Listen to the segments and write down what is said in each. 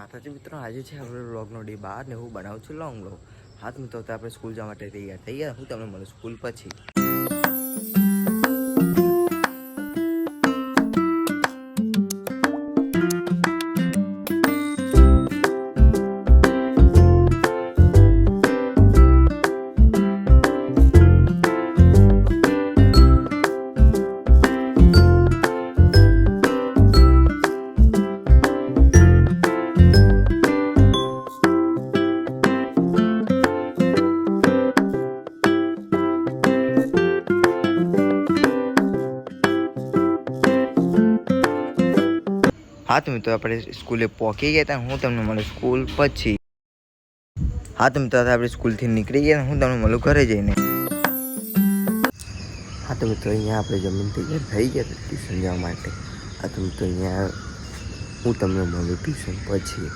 માતાજી મિત્રો, આજે છે આપણે વ્લોગનો ડે 12 ને હું બનાવું છું લોંગ વ્લોગ. હા મિત્રો, તો આપણે સ્કૂલ જવા માટે તૈયાર થઈ ગયા. હું તમને મળું સ્કૂલ પછી. હા તો મિત્રો, આપણે સ્કૂલે પહોંચી ગયા હતા. હું તમને મળું સ્કૂલ પછી. હા તો મિત્રો, આપણે સ્કૂલથી નીકળી ગયા. હું તમને મળું ઘરે જઈને. હા તો મિત્રો, અહીંયા આપણે જમીન તૈયાર થઈ ગયા હતા ટ્યુશન જવા માટે. હા તો મિત્રો, અહીંયા હું તમને મળું ટ્યુશન પછી.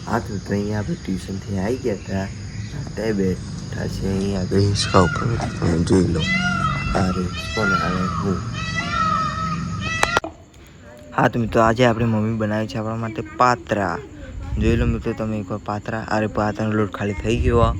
હા તો મિત્રો, અહીંયા આપણે ટ્યુશનથી આવી ગયા હતા. ત્યાં બેઠા છે અહીંયા આગળ હિંચકા ઉપર. તમે જોઈ લો. અરે કોણ આવે હું. હા તો મિત્રો, આજે આપણે મમ્મી બનાવી છે આપણા માટે પાત્રા. જોઈ લો મિત્રો તમે એકવાર પાત્રા. અરે પાત્રાનો લોટ ખાલી થઈ ગયો.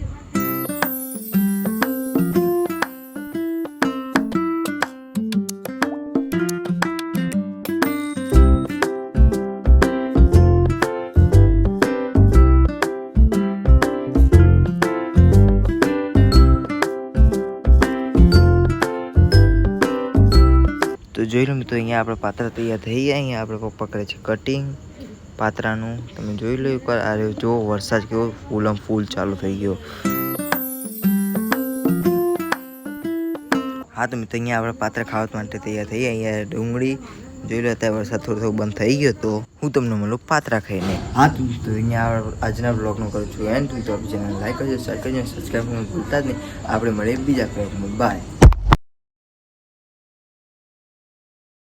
તો જોઈ લો મિત્રો, અહીંયા આપણે પાત્રા તૈયાર થઈ ગયા. અહીંયા આપણે પપ્પા કરે છે કટિંગ પાત્રાનું. તમે જોઈ લો એકવાર. અરે જો વરસાદ કેવો ફૂલ ચાલુ થઈ ગયો. હા તો મિત્રો, અહીંયા આપણે પાત્રા ખાવા માટે તૈયાર થઈ ગયા. અહીંયા ડુંગળી જોઈ લો. અત્યારે વરસાદ થોડો બંધ થઈ ગયો તો હું તમને મળું પાત્રા ખાઈને. હા તો મિત્રો, અહીંયા આજના બ્લોગનું કરું છું એન્ડ. તો આપણી ચેનલ લાઈક કરજો, શેર કરજો, સબસ્ક્રાઈબ કરવાનું ભૂલતા જ નહીં. આપણે મળીએ બીજા બ્લોગમાં. બાય.